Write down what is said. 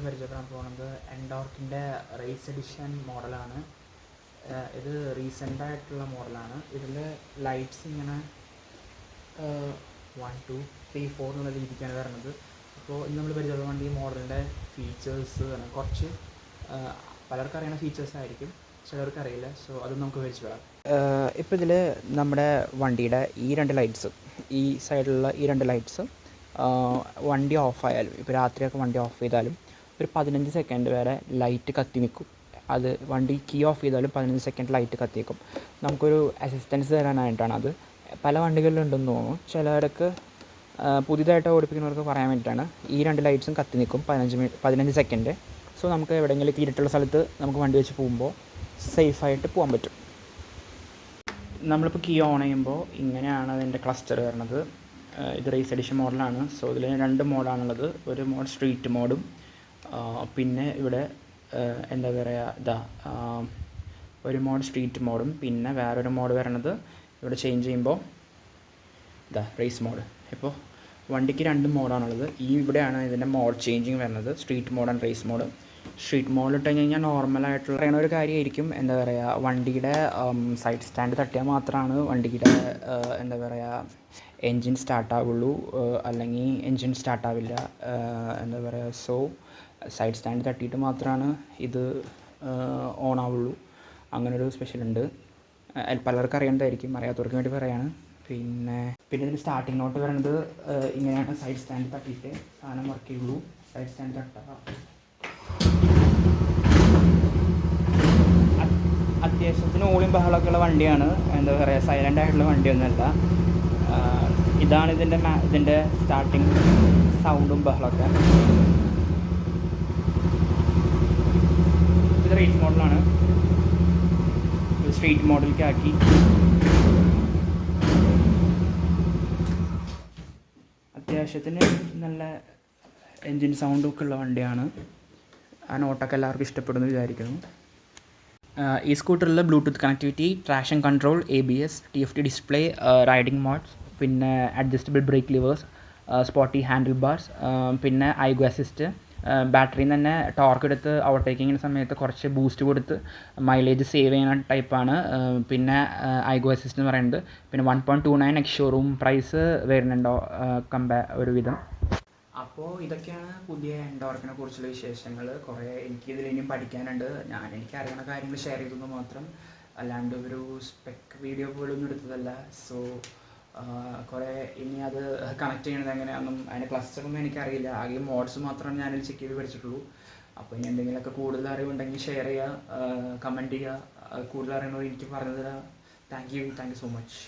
പരിചയപ്പെടാൻ പോകുന്നത് എൻഡോർക്കിൻ്റെ raise edition മോഡലാണ്. ഇത് റീസെൻ്റായിട്ടുള്ള മോഡലാണ്. ഇതിൽ ലൈറ്റ്സ് ഇങ്ങനെ 1 2 3 4 എന്നുള്ള രീതിക്കാണ് വരുന്നത്. അപ്പോൾ ഇന്ന് നമ്മൾ പരിചയപ്പെടാൻ ഈ മോഡലിൻ്റെ ഫീച്ചേഴ്സ് കുറച്ച് പലർക്കും അറിയുന്ന ഫീച്ചേഴ്സ് ആയിരിക്കും, ചിലർക്ക് അറിയില്ല. സോ അത് നമുക്ക് പരിചയപ്പെടാം. ഇപ്പോൾ ഇതിൽ നമ്മുടെ വണ്ടിയുടെ ഈ 2 ലൈറ്റ്സ്, ഈ സൈഡിലുള്ള ഈ 2 ലൈറ്റ്സ് വണ്ടി ഓഫായാലും, ഇപ്പോൾ രാത്രിയൊക്കെ വണ്ടി ഓഫ് ചെയ്താലും ഒരു 15 സെക്കൻഡ് വരെ ലൈറ്റ് കത്തി നിൽക്കും. അത് വണ്ടി കീ ഓഫ് ചെയ്താലും 15 സെക്കൻഡ് ലൈറ്റ് കത്തി നിൽക്കും. നമുക്കൊരു അസിസ്റ്റൻസ് തരാനായിട്ടാണ്. അത് പല വണ്ടികളിലുണ്ടെന്ന് തോന്നുന്നു. ചിലർക്ക് പുതിയതായിട്ട് ഓടിപ്പിക്കുന്നവർക്ക് പറയാൻ വേണ്ടിയിട്ടാണ്. ഈ 2 ലൈറ്റ്സും കത്തി നിൽക്കും 15 സെക്കൻഡ്. സോ നമുക്ക് എവിടെയെങ്കിലും തീരിട്ടുള്ള സ്ഥലത്ത് നമുക്ക് വണ്ടി വെച്ച് പോകുമ്പോൾ സേഫായിട്ട് പോകാൻ പറ്റും. നമ്മളിപ്പോൾ കീ ഓൺ ചെയ്യുമ്പോൾ ഇങ്ങനെയാണ് അതിൻ്റെ ക്ലസ്റ്റർ വരുന്നത്. ഇത് റേസ് എഡിഷൻ മോഡലാണ്. സോ ഇതിൽ 2 മോഡാണുള്ളത്. ഒരു മോഡ് സ്ട്രീറ്റ് മോഡും പിന്നെ ഇവിടെ എന്താ പറയുക ഒരു മോഡ് സ്ട്രീറ്റ് മോഡും പിന്നെ വേറൊരു മോഡ് വരണത് ഇവിടെ ചേഞ്ച് ചെയ്യുമ്പോൾ റേസ് മോഡ്. ഇപ്പോൾ വണ്ടിക്ക് 2 മോഡാണുള്ളത്. ഇവിടെയാണ് ഇതിൻ്റെ മോഡ് ചേഞ്ചിങ് വരുന്നത്, street mode and race mode. Street മോഡിൽ ഇട്ട് കഴിഞ്ഞാൽ നോർമലായിട്ടുള്ള പറയുന്ന ഒരു കാര്യമായിരിക്കും. എന്താ പറയുക, വണ്ടിയുടെ സൈഡ് സ്റ്റാൻഡ് തട്ടിയാൽ മാത്രമാണ് വണ്ടിയുടെ എന്താ പറയുക എൻജിൻ സ്റ്റാർട്ടാവുള്ളൂ, അല്ലെങ്കിൽ എൻജിൻ സ്റ്റാർട്ടാവില്ല. എന്താ പറയുക, സോ സൈഡ് സ്റ്റാൻഡ് തട്ടിയിട്ട് മാത്രമാണ് ഇത് ഓൺ ആവുള്ളൂ. അങ്ങനൊരു സ്പെഷ്യലുണ്ട്. പലർക്കും അറിയേണ്ടതായിരിക്കും, അറിയാത്തവർക്ക് വേണ്ടി പറയാണ്. പിന്നെ ഇതിന് സ്റ്റാർട്ടിങ് നോട്ട് വരുന്നത് ഇങ്ങനെയാണ്. സൈഡ് സ്റ്റാൻഡ് തട്ടിയിട്ട് സാധനം വർക്ക് ചെയ്യുള്ളൂ. സൈഡ് സ്റ്റാൻഡ് തട്ടുക. അത്യാവശ്യത്തിന് ഓളിയും ബഹളമൊക്കെ ഉള്ള വണ്ടിയാണ്. എന്താ പറയുക, സൈലൻ്റ് ആയിട്ടുള്ള വണ്ടിയൊന്നുമല്ല. ഇതാണ് ഇതിൻ്റെ സ്റ്റാർട്ടിങ് സൗണ്ടും ബഹളമൊക്കെ. ഇത് റേസ് മോഡലാണ്. സ്ട്രീറ്റ് മോഡലിലേക്ക് ആക്കി. അത്യാവശ്യത്തിന് നല്ല എൻജിൻ സൗണ്ടൊക്കെ ഉള്ള വണ്ടിയാണ്. ആ നോട്ടൊക്കെ എല്ലാവർക്കും ഇഷ്ടപ്പെടുന്നു വിചാരിക്കുന്നു. ഈ സ്കൂട്ടറിൽ Bluetooth connectivity, traction control, ABS, TFT display, riding modes, പിന്നെ adjustable brake levers, sporty handle bars, പിന്നെ ഐഗോ അസിസ്റ്റ്. ബാറ്ററിയിൽ നിന്ന് തന്നെ ടോർക്ക് എടുത്ത് ഓവർടേക്കിങ്ങിന് സമയത്ത് കുറച്ച് ബൂസ്റ്റ് കൊടുത്ത് മൈലേജ് സേവ് ചെയ്യുന്ന ടൈപ്പാണ്. പിന്നെ ഐഗോ അസിസ്റ്റ് എന്ന് പറയുന്നത്. പിന്നെ 1.29 എക്സ് ഷോറൂം പ്രൈസ് വരുന്നുണ്ടോ ഒരുവിധം. അപ്പോൾ ഇതൊക്കെയാണ് പുതിയ എൻഡോർക്കിനെ കുറിച്ചുള്ള വിശേഷങ്ങൾ. കുറേ എനിക്കിതിൽ ഇനിയും പഠിക്കാനുണ്ട്. എനിക്ക് അറിയുന്ന കാര്യങ്ങൾ ഷെയർ ചെയ്തെന്ന് മാത്രം, അല്ലാണ്ട് ഒരു സ്പെക്ക് വീഡിയോ പോലൊന്നും എടുത്തതല്ല. സോ കുറേ ഇനി അത് കണക്ട് ചെയ്യണത് എങ്ങനെയാണെന്നും അതിൻ്റെ ക്ലസ്റ്ററൊന്നും എനിക്കറിയില്ല. ആകെ മോഡ്സ് മാത്രമാണ് ഞാനിൽ ചെക്ക് ചെയ്ത് പഠിച്ചിട്ടുള്ളൂ. അപ്പോൾ ഇനി എന്തെങ്കിലുമൊക്കെ കൂടുതൽ അറിവുണ്ടെങ്കിൽ ഷെയർ ചെയ്യുക, കമൻറ്റ് ചെയ്യുക. കൂടുതൽ അറിയുന്നവർ എനിക്ക് പറഞ്ഞു തരാം. Thank you so much.